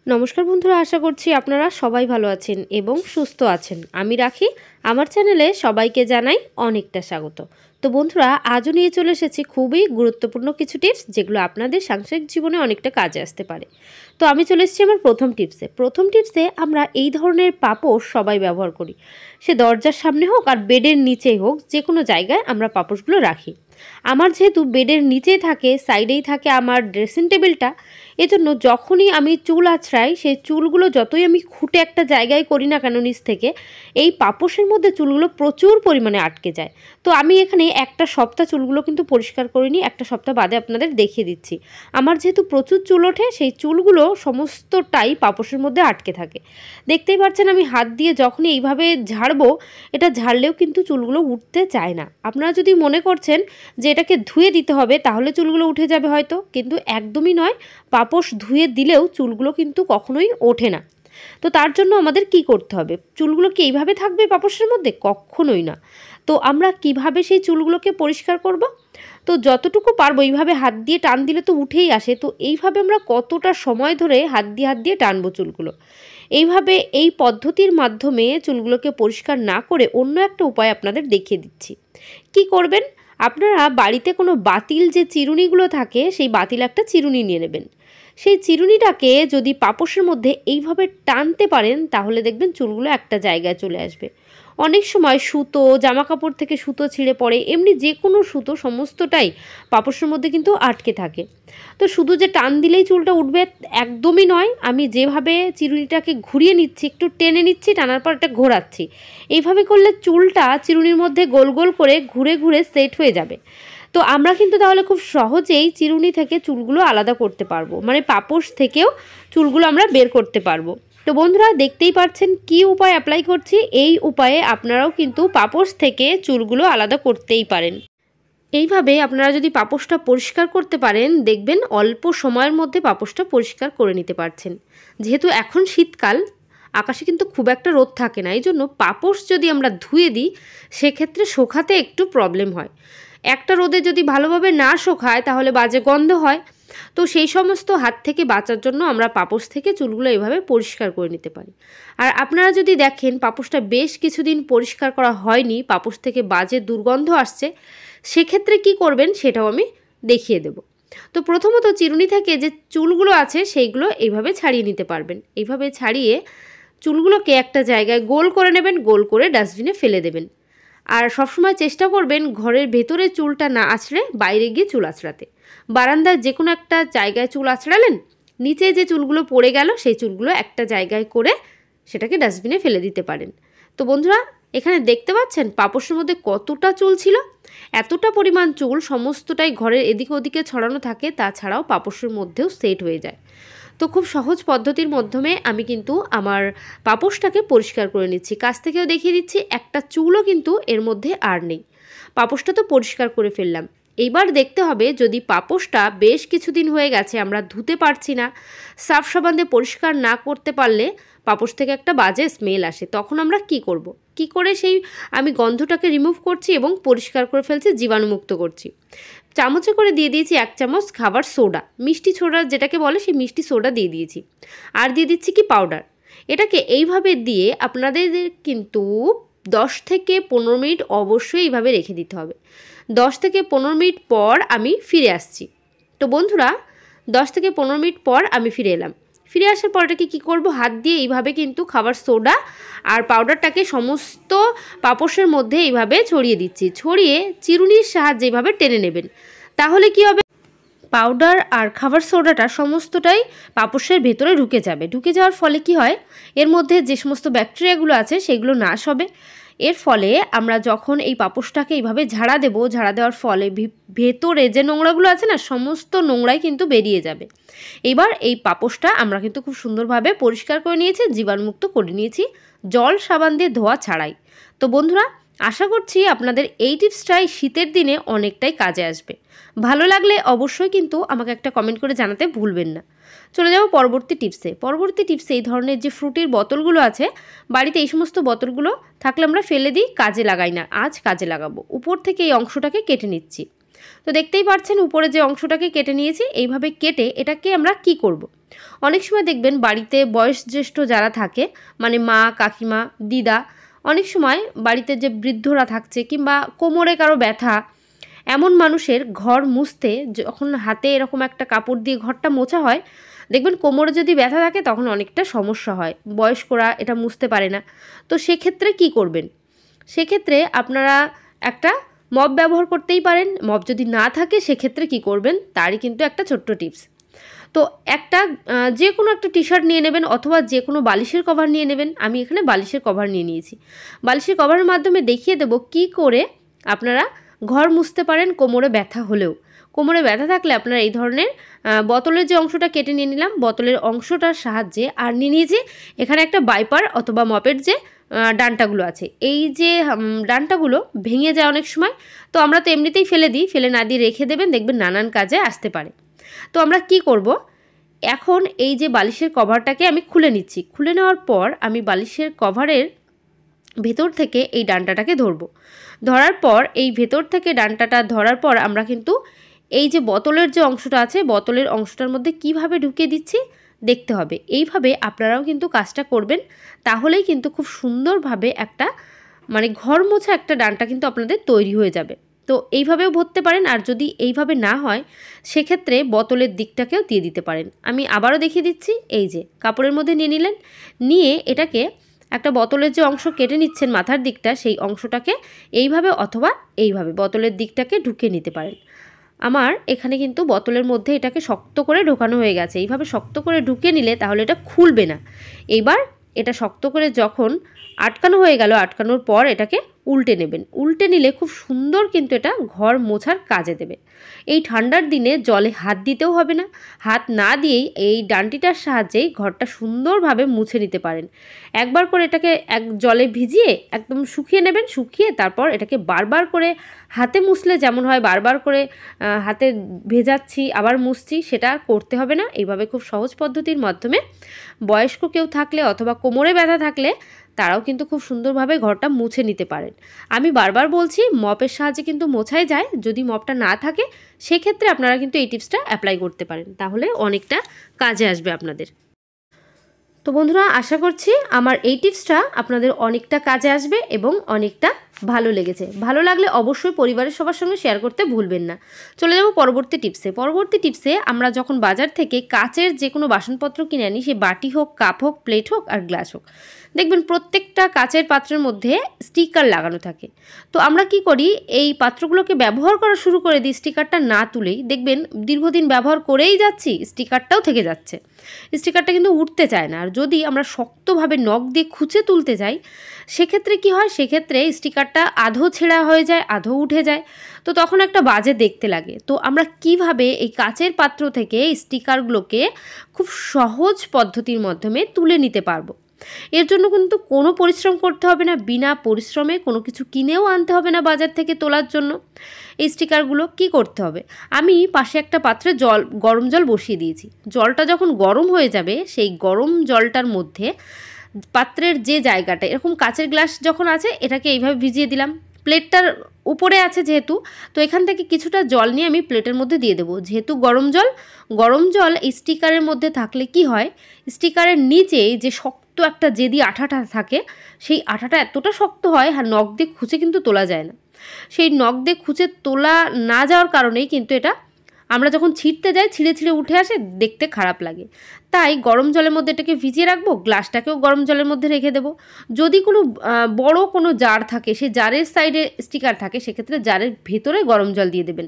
नमस्कार बंधुरा आशा करছি আপনারা সবাই ভালো আছেন এবং সুস্থ আছেন। আমি রাখি আমার চ্যানেলে সবাইকে জানাই অনেকটা স্বাগত। তো বন্ধুরা আজও নিয়ে চলে এসেছি খুবই গুরুত্বপূর্ণ কিছু টিপস যেগুলো আপনাদের সাংসারিক জীবনে অনেকটা কাজে আসতে পারে। তো আমি চলে এসেছি আমার প্রথম টিপসে আমরা এই ধরনের পাপোশ সবাই ব্যবহার করি। সে দরজার সামনে হোক আর বেডের নিচেই হোক, যে কোনো জায়গায় আমরা পাপোশগুলো রাখি। আমার যেহেতু বেডের নিচেই থাকে, সাইডেই থাকে আমার ড্রেসিং টেবিলটা, এজন্য যখনই আমি চুল আঁচড়াই সেই চুলগুলো যতই আমি খুঁটে একটা জায়গায় করি না কেন নিচ থেকে, এই পাপোশের মধ্যে চুলগুলো প্রচুর পরিমাণে আটকে যায়। তো আমি এখানে একটা সপ্তাহ চুলগুলো কিন্তু পরিষ্কার করিনি, একটা সপ্তাহ বাদে আপনাদের দেখিয়ে দিচ্ছি। আমার যেহেতু প্রচুর চুল ওঠে, সেই চুলগুলো সমস্তটাই পাপোশের মধ্যে আটকে থাকে। দেখতেই পাচ্ছেন আমি হাত দিয়ে যখনই এইভাবে ঝাড়বো, এটা ঝাড়লেও কিন্তু চুলগুলো উঠতে চায় না। আপনারা যদি মনে করছেন যে এটাকে ধুয়ে দিতে হবে তাহলে চুলগুলো উঠে যাবে হয়তো, কিন্তু একদমই নয়। পাপোশ ধুয়ে দিলেও চুলগুলো কিন্তু কখনোই ওঠে না। তো তার জন্য আমাদের কি করতে হবে? চুলগুলো কি এইভাবে থাকবে পাপোশের মধ্যে? কখনোই না। তো আমরা কিভাবে সেই চুলগুলোকে পরিষ্কার করব? তো যতটুকু পারবো এইভাবে হাত দিয়ে টান দিলে তো উঠেই আসে। তো এইভাবে আমরা কতটা সময় ধরে হাত দিয়ে টানবো চুলগুলো। এইভাবে এই পদ্ধতির মাধ্যমে চুলগুলোকে পরিষ্কার না করে অন্য একটা উপায় আপনাদের দেখিয়ে দিচ্ছি। কি করবেন? আপনারা বাড়িতে কোনো বাতিল যে চিরুনিগুলো থাকে, সেই বাতিল একটা চিরুনি নিয়ে নেবেন। সেই চিরুনিটাকে যদি পাপোশের মধ্যে এইভাবে টানতে পারেন তাহলে দেখবেন চুলগুলো একটা জায়গায় চলে আসবে। অনেক সময় সুতো, জামা কাপড় থেকে সুতো ছিঁড়ে পড়ে, এমনি যে কোনো সুতো সমস্তটাই পাপোশের মধ্যে কিন্তু আটকে থাকে। তো শুধু যে টান দিলেই চুলটা উঠবে একদমই নয়। আমি যেভাবে চিরুনিটাকে ঘুরিয়ে নিচ্ছি, একটু টেনে নিচ্ছি, টানার পর এটা ঘোরাচ্ছি, এইভাবে করলে চুলটা চিরুনির মধ্যে গোল গোল করে ঘুরে ঘুরে সেট হয়ে যাবে। তো আমরা কিন্তু তাহলে খুব সহজেই চিরুনি থেকে চুলগুলো আলাদা করতে পারবো, মানে পাপোশ থেকেও চুলগুলো আমরা বের করতে পারবো। তো বন্ধুরা দেখতেই পাচ্ছেন কি উপায় অ্যাপ্লাই করছি। এই উপায়ে আপনারাও কিন্তু পাপোশ থেকে চুলগুলো আলাদা করতেই পারেন। এইভাবে আপনারা যদি পাপোশটা পরিষ্কার করতে পারেন, দেখবেন অল্প সময়ের মধ্যে পাপোশটা পরিষ্কার করে নিতে পারছেন। যেহেতু এখন শীতকাল, আকাশে কিন্তু খুব একটা রোদ থাকে না, এই জন্য পাপোশ যদি আমরা ধুয়ে দিই সেক্ষেত্রে শোকাতে একটু প্রবলেম হয়। একটা রোদে যদি ভালোভাবে না শোকায় তাহলে বাজে গন্ধ হয়। তো সেই সমস্ত হাত থেকে বাঁচার জন্য আমরা পাপোশ থেকে চুলগুলো এভাবে পরিষ্কার করে নিতে পারি। আর আপনারা যদি দেখেন পাপোশটা বেশ কিছুদিন পরিষ্কার করা হয়নি, পাপোশ থেকে বাজে দুর্গন্ধ আসছে, সেক্ষেত্রে কি করবেন সেটাও আমি দেখিয়ে দেব। তো প্রথমত চিরুনি থেকে যে চুলগুলো আছে সেইগুলো এইভাবে ছাড়িয়ে নিতে পারবেন। এইভাবে ছাড়িয়ে চুলগুলোকে একটা জায়গায় গোল করে নেবেন, গোল করে ডাস্টবিনে ফেলে দেবেন। আর সবসময় চেষ্টা করবেন ঘরের ভেতরে চুলটা না আঁচড়ে বাইরে গিয়ে চুল আঁচড়াতে। বারান্দার যে কোনো একটা জায়গায় চুল আঁচড়ালেন, নিচে যে চুলগুলো পড়ে গেল সেই চুলগুলো একটা জায়গায় করে সেটাকে ডাস্টবিনে ফেলে দিতে পারেন। তো বন্ধুরা এখানে দেখতে পাচ্ছেন পাপোশের মধ্যে কতটা চুল ছিল। এতটা পরিমাণ চুল সমস্তটাই ঘরের এদিকে ওদিকে ছড়ানো থাকে, তাছাড়াও পাপোশের মধ্যেও সেট হয়ে যায়। তো খুব সহজ পদ্ধতির মাধ্যমে আমি কিন্তু আমার পাপোশটাকে পরিষ্কার করে নিচ্ছি। কাছ থেকেও দেখিয়ে দিচ্ছি, একটা চুলও কিন্তু এর মধ্যে আর নেই। পাপোশটা তো পরিষ্কার করে ফেললাম। এইবার দেখতে হবে যদি পাপোশটা বেশ কিছুদিন হয়ে গেছে আমরা ধুতে পারছি না, সার্ফ সাবান দিয়ে পরিষ্কার না করতে পারলে পাপোশ থেকে একটা বাজে স্মেল আসে, তখন আমরা কি করব? কি করে সেই আমি গন্ধটাকে রিমুভ করছি এবং পরিষ্কার করে ফেলছি, জীবাণুমুক্ত করছি। চামচে করে দিয়ে দিয়েছি 1 চামচ খাবার সোডা, মিষ্টি সোডা যেটাকে বলে, সেই মিষ্টি সোডা দিয়ে দিয়েছি। আর দিয়ে দিচ্ছি কি পাউডার। এটাকে এইভাবে দিয়ে আপনাদের কিন্তু 10 থেকে 15 মিনিট অবশ্যই এইভাবে রেখে দিতে হবে। 10 থেকে 15 মিনিট পর আমি ফিরে আসছি। তো বন্ধুরা 10 থেকে 15 মিনিট পর আমি ফিরে এলাম। ফিরে আসার পর এটাকে কী করবো, হাত দিয়ে এইভাবে কিন্তু খাবার সোডা আর পাউডারটাকে সমস্ত পাপোশের মধ্যে এইভাবে ছড়িয়ে দিচ্ছি। ছড়িয়ে চিরুনির সাহায্যে এইভাবে টেনে নেবেন। তাহলে কি হবে, পাউডার আর খাবার সোডাটা সমস্তটাই পাপোশের ভেতরে ঢুকে যাবে। ঢুকে যাওয়ার ফলে কি হয়, এর মধ্যে যে সমস্ত ব্যাকটেরিয়াগুলো আছে সেগুলো নাশ হবে। এর ফলে আমরা যখন এই পাপোশটাকে এইভাবে ঝাড়া দেব, ঝাড়া দেওয়ার ফলে ভেতরে যে নোংরাগুলো আছে না, সমস্ত নোংরাই কিন্তু বেরিয়ে যাবে। এবার এই পাপোশটা আমরা কিন্তু খুব সুন্দরভাবে পরিষ্কার করে নিয়েছি, জীবাণুমুক্ত করে নিয়েছি, জল সাবান দিয়ে ধোয়া ছাড়াই। তো বন্ধুরা আশা করছি আপনাদের এই টিপসটাই শীতের দিনে অনেকটাই কাজে আসবে। ভালো লাগলে অবশ্যই কিন্তু আমাকে একটা কমেন্ট করে জানাতে ভুলবেন না। চলে যাব পরবর্তী টিপসে। এই ধরনের যে ফ্রুটির বোতলগুলো আছে, বাড়িতে এই সমস্ত বোতলগুলো থাকলে আমরা ফেলে দিই, কাজে লাগাই না। আজ কাজে লাগাবো। উপর থেকে এই অংশটাকে কেটে নিচ্ছি। তো দেখতেই পাচ্ছেন উপরে যে অংশটাকে কেটে নিয়েছি। এইভাবে কেটে এটাকে আমরা কি করব। অনেক সময় দেখবেন বাড়িতে বয়োজ্যেষ্ঠ যারা থাকে, মানে মা, কাকিমা, দিদা, অনেক সময় বাড়িতে যে বৃদ্ধরা থাকছে কিংবা কোমরে কারো ব্যথা, এমন মানুষের ঘর মুছতে যখন হাতে এরকম একটা কাপড় দিয়ে ঘরটা মোছা হয়, দেখবেন কোমরে যদি ব্যথা থাকে তখন অনেকটা সমস্যা হয়, বয়স্করা এটা মুছতে পারে না। তো সেক্ষেত্রে কি করবেন, সেক্ষেত্রে আপনারা একটা মপ ব্যবহার করতেই পারেন। মপ যদি না থাকে সেক্ষেত্রে কি করবেন তারই কিন্তু একটা ছোট্ট টিপস। তো একটা যে কোনো একটা টি শার্ট নিয়ে নেবেন অথবা যে কোনো বালিশের কভার নিয়ে নেবেন। আমি এখানে বালিশের কভার নিয়ে নিয়েছি। বালিশের কভারের মাধ্যমে দেখিয়ে দেবো কি করে আপনারা ঘর মুছতে পারেন কোমরে ব্যথা হলেও। কোমরে ব্যথা থাকলে আপনারা এই ধরনের বোতলের যে অংশটা কেটে নিয়ে নিলাম, বোতলের অংশটার সাহায্যে আর নিয়ে নিয়েছি এখানে একটা বাইপার অথবা মপের যে ডান্টাগুলো আছে, এই যে ডান্টাগুলো ভেঙে যায় অনেক সময়, তো আমরা তো এমনিতেই ফেলে দিই, ফেলে না দিয়ে রেখে দেবেন, দেখবেন নানান কাজে আসতে পারে। তো আমরা কি করব, এখন এই যে বালিশের কভারটাকে আমি খুলে নিচ্ছি। খুলে নেওয়ার পর আমি বালিশের কভারের ভেতর থেকে এই ডান্টাটাকে ধরবো। ধরার পর এই ভেতর থেকে ডান্টাটা ধরার পর আমরা কিন্তু এই যে বোতলের যে অংশটা আছে, বোতলের অংশটার মধ্যে কিভাবে ঢুকিয়ে দিচ্ছি দেখতে হবে। এইভাবে আপনারাও কিন্তু কাজটা করবেন, তাহলেই কিন্তু খুব সুন্দরভাবে একটা মানে ঘর মোছা একটা ডান্টা কিন্তু আপনাদের তৈরি হয়ে যাবে। তো এইভাবেও ভরতে পারেন, আর যদি এইভাবে না হয় সেক্ষেত্রে বোতলের দিকটাকেও দিয়ে দিতে পারেন। আমি আবারও দেখিয়ে দিচ্ছি। এই যে কাপড়ের মধ্যে নিয়ে নিলেন, নিয়ে এটাকে একটা বোতলের যে অংশ কেটে নিচ্ছেন মাথার দিকটা, সেই অংশটাকে এইভাবে অথবা এইভাবে বোতলের দিকটাকে ঢুকিয়ে নিতে পারেন। আমার এখানে কিন্তু বোতলের মধ্যে এটাকে শক্ত করে ঢোকানো হয়ে গেছে। এইভাবে শক্ত করে ঢুকিয়ে নিলে তাহলে এটা খুলবে না। এইবার এটা শক্ত করে যখন আটকানো হয়ে গেল, আটকানোর পর এটাকে উল্টে নেবেন। উল্টে নিলে খুব সুন্দর কিন্তু এটা ঘর মোছার কাজে দেবে। এই ঠান্ডার দিনে জলে হাত দিতেও হবে না, হাত না দিয়েই এই ডান্ডিটার সাহায্যেই ঘরটা সুন্দরভাবে মুছে নিতে পারেন। একবার করে এটাকে জলে ভিজিয়ে একদম শুকিয়ে নেবেন, শুকিয়ে তারপর এটাকে বারবার করে হাতে মুছলে যেমন হয়, বারবার করে হাতে ভেজাচ্ছি আবার মুছছি, সেটা করতে হবে না। এইভাবে খুব সহজ পদ্ধতির মাধ্যমে বয়স্ক কেউ থাকলে অথবা কোমরে ব্যথা থাকলে তারাও কিন্তু খুব সুন্দরভাবে ঘরটা মুছে নিতে পারেন। আমি বারবার বলছি মপের সাহায্যে কিন্তু মোছাই যায়। যদি মপটা না থাকে সেক্ষেত্রে আপনারা কিন্তু এই টিপসটা অ্যাপ্লাই করতে পারেন, তাহলে অনেকটা কাজে আসবে আপনাদের। তো বন্ধুরা, আশা করছি আমার এই টিপসটা আপনাদের অনেকটা কাজে আসবে এবং অনেকটা ভালো লেগেছে। ভালো লাগলে অবশ্যই পরিবারের সবার সঙ্গে শেয়ার করতে ভুলবেন না। চলে যাব পরবর্তী টিপসে। পরবর্তী টিপসে আমরা যখন বাজার থেকে কাচের যে কোনো বাসনপত্র কিনে আনি, সে বাটি হোক, কাপ হোক, প্লেট হোক আর গ্লাস হোক, দেখবেন প্রত্যেকটা কাচের পাত্রের মধ্যে স্টিকার লাগানো থাকে। তো আমরা কি করি, এই পাত্রগুলোকে ব্যবহার করা শুরু করে দিই স্টিকারটা না তুলেই। দেখবেন দীর্ঘদিন ব্যবহার করেই যাচ্ছি, স্টিকারটাও থেকে যাচ্ছে, স্টিকারটা কিন্তু উঠতে চায় না। আর যদি আমরা শক্তভাবে নখ দিয়ে খুঁচে তুলতে যাই সেক্ষেত্রে কি হয়, সেক্ষেত্রে স্টিকারটা আধো ছেঁড়া হয়ে যায়, আধো উঠে যায়, তো তখন একটা বাজে দেখতে লাগে। তো আমরা কিভাবে এই কাচের পাত্র থেকে স্টিকারগুলোকে খুব সহজ পদ্ধতির মাধ্যমে তুলে নিতে পারবো, এর জন্য কিন্তু কোনো পরিশ্রম করতে হবে না, বিনা পরিশ্রমে কোনো কিছু কিনেও আনতে হবে না বাজার থেকে তোলার জন্য। এই স্টিকারগুলো কি করতে হবে, আমি পাশে একটা পাত্রে গরম জল বসিয়ে দিয়েছি। জলটা যখন গরম হয়ে যাবে, সেই গরম জলটার মধ্যে পাত্রের যে জায়গাটা, এরকম কাচের গ্লাস যখন আছে এটাকে এইভাবে ভিজিয়ে দিলাম। প্লেটটার উপরে আছে যেহেতু, তো এখান থেকে কিছুটা জল নিয়ে আমি প্লেটের মধ্যে দিয়ে দেবো। যেহেতু গরম জল এই স্টিকারের মধ্যে থাকলে কি হয়, স্টিকারের নিচে যে শক্ত একটা জেদি আঠাটা থাকে, সেই আঠাটা এতটা শক্ত হয় আর নখ দিয়ে খুঁচে কিন্তু তোলা যায় না। সেই নখ দিয়ে খুঁচে তোলা না যাওয়ার কারণেই কিন্তু এটা আমরা যখন ছিঁড়তে যাই ছিঁড়ে ছিঁড়ে উঠে আসে, দেখতে খারাপ লাগে। তাই গরম জলের মধ্যে এটাকে ভিজিয়ে রাখবো, গ্লাসটাকেও গরম জলের মধ্যে রেখে দেবো। যদি কোনো বড় কোনো জার থাকে, সেই জারের সাইডে স্টিকার থাকে, সেক্ষেত্রে জারের ভেতরে গরম জল দিয়ে দেবেন।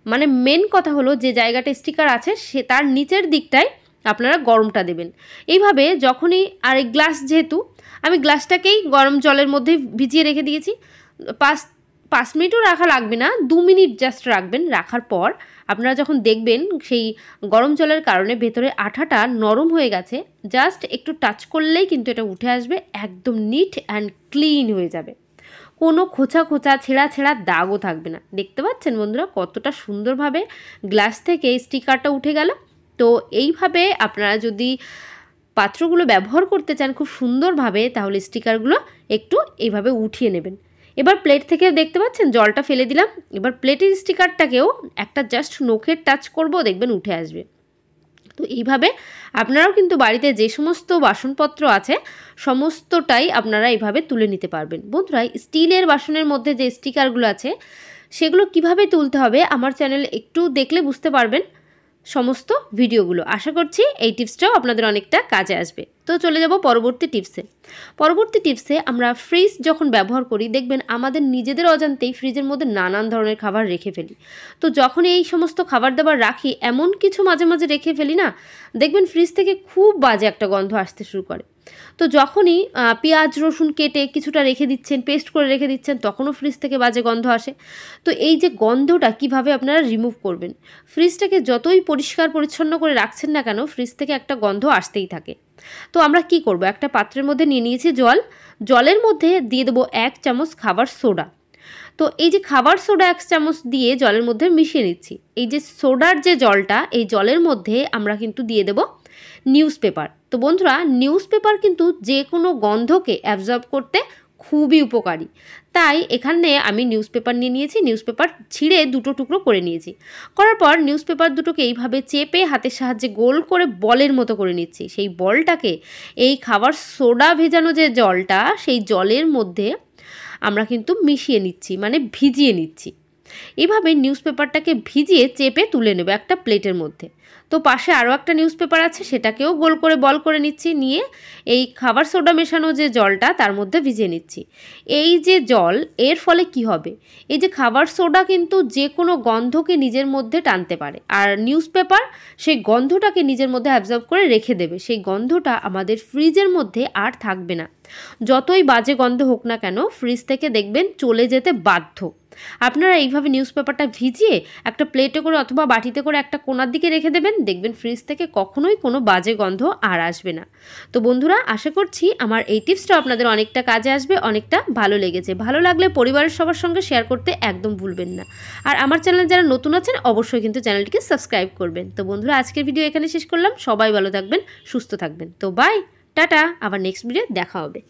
মানে মেন কথা হলো যে জায়গাটা স্টিকার আছে সে তার নিচের দিকটায় আপনারা গরমটা দেবেন। এইভাবে যখনই, আর এই গ্লাস যেহেতু, আমি গ্লাসটাকেই গরম জলের মধ্যে ভিজিয়ে রেখে দিয়েছি। 5 মিনিটও রাখা লাগবে না, 2 মিনিট জাস্ট রাখবেন। রাখার পর আপনারা যখন দেখবেন সেই গরম জলের কারণে ভেতরে আঠাটা নরম হয়ে গেছে, জাস্ট একটু টাচ করলেই কিন্তু এটা উঠে আসবে, একদম নিট অ্যান্ড ক্লিন হয়ে যাবে, কোনো খোঁচা খোঁচা ছেঁড়া ছেঁড়া দাগও থাকবে না। দেখতে পাচ্ছেন বন্ধুরা কতটা সুন্দরভাবে গ্লাস থেকে স্টিকারটা উঠে গেল। তো এইভাবে আপনারা যদি পাত্রগুলো ব্যবহার করতে চান খুব সুন্দরভাবে, তাহলে স্টিকারগুলো একটু এইভাবে উঠিয়ে নেবেন। এবার প্লেট থেকে দেখতে পাচ্ছেন জলটা ফেলে দিলাম। এবার প্লেটের স্টিকারটাকেও একটা জাস্ট নখের টাচ করব, দেখবেন উঠে আসবে। তো এইভাবে আপনারাও কিন্তু বাড়িতে যে সমস্ত বাসনপত্র আছে সমস্তটাই আপনারা এইভাবে তুলে নিতে পারবেন। বন্ধুরা, স্টিলের বাসনের মধ্যে যে স্টিকারগুলো আছে সেগুলো কিভাবে তুলতে হবে আমার চ্যানেলে একটু দেখলে বুঝতে পারবেন সমস্ত ভিডিওগুলো। আশা করছি এই টিপসটাও আপনাদের অনেকটা কাজে আসবে। তো চলে যাব পরবর্তী টিপসে। আমরা ফ্রিজ যখন ব্যবহার করি দেখবেন আমাদের নিজেদের অজান্তেই ফ্রিজের মধ্যে নানান ধরনের খাবার রেখে ফেলি। তো যখন এই সমস্ত খাবার দাবার রাখি, এমন কিছু মাঝে মাঝে রেখে ফেলি না, দেখবেন ফ্রিজ থেকে খুব বাজে একটা গন্ধ আসতে শুরু করে। তো যখনই পেঁয়াজ রসুন কেটে কিছুটা রেখে দিচ্ছেন, পেস্ট করে রেখে দিচ্ছেন, তখনও ফ্রিজ থেকে বাজে গন্ধ আসে। তো এই যে গন্ধটা কিভাবে আপনারা রিমুভ করবেন, ফ্রিজটাকে যতই পরিষ্কার পরিচ্ছন্ন করে রাখছেন না কেন ফ্রিজ থেকে একটা গন্ধ আসতেই থাকে। তো আমরা কি করব, একটা পাত্রের মধ্যে নিয়ে নিয়েছি জলের মধ্যে দিয়ে দেবো 1 চামচ খাবার সোডা। তো এই যে খাবার সোডা 1 চামচ দিয়ে জলের মধ্যে মিশিয়ে নিচ্ছি। এই যে সোডার যে জলটা, এই জলের মধ্যে আমরা কিন্তু দিয়ে দেব নিউজ পেপার। তো বন্ধুরা, নিউজ পেপার কিন্তু যে কোনো গন্ধকে অ্যাবজর্ব করতে খুবই উপকারী। তাই এখানে আমি নিউজ পেপার নিয়ে নিয়েছি, নিউজ পেপার ছিঁড়ে 2 টুকরো করে নিয়েছি। করার পর নিউজ পেপার দুটোকে এইভাবে চেপে হাতের সাহায্যে গোল করে বলের মতো করে নিচ্ছি। সেই বলটাকে এই খাবার সোডা ভেজানো যে জলটা, সেই জলের মধ্যে আমরা কিন্তু মিশিয়ে নিচ্ছি, মানে ভিজিয়ে নিচ্ছি। এভাবে নিউজ পেপারটাকে ভিজিয়ে চেপে তুলে নেব একটা প্লেটের মধ্যে। তো পাশে আরও একটা নিউজ পেপার আছে, সেটাকেও গোল করে বল করে নিচ্ছি, নিয়ে এই খাবার সোডা মেশানো যে জলটা তার মধ্যে ভিজিয়ে নিচ্ছি। এই যে জল, এর ফলে কি হবে, এই যে খাবার সোডা কিন্তু যে কোনো গন্ধকে নিজের মধ্যে টানতে পারে, আর নিউজ পেপার সেই গন্ধটাকে নিজের মধ্যে অ্যাবজর্ব করে রেখে দেবে। সেই গন্ধটা আমাদের ফ্রিজের মধ্যে আর থাকবে না। যতই বাজে গন্ধ হোক না কেন ফ্রিজ থেকে দেখবেন চলে যেতে বাধ্য। আপনারা এইভাবে নিউজ পেপারটা ভিজিয়ে একটা প্লেটে করে অথবা বাটিতে করে একটা কোণার দিকে রেখে দেবেন, দেখবেন ফ্রিজ থেকে কখনোই কোনো বাজে গন্ধ আর আসবে না। তো বন্ধুরা, আশা করছি আমার এই টিপসটা আপনাদের অনেকটা কাজে আসবে, অনেকটা ভালো লেগেছে। ভালো লাগলে পরিবারের সবার সঙ্গে শেয়ার করতে একদম ভুলবেন না। আর আমার চ্যানেলে যারা নতুন আছেন অবশ্যই কিন্তু চ্যানেলটিকে সাবস্ক্রাইব করবেন। তো বন্ধুরা, আজকের ভিডিও এখানে শেষ করলাম। সবাই ভালো থাকবেন, সুস্থ থাকবেন। তো বাই, টাটা, আবার নেক্সট ভিডিও দেখা হবে।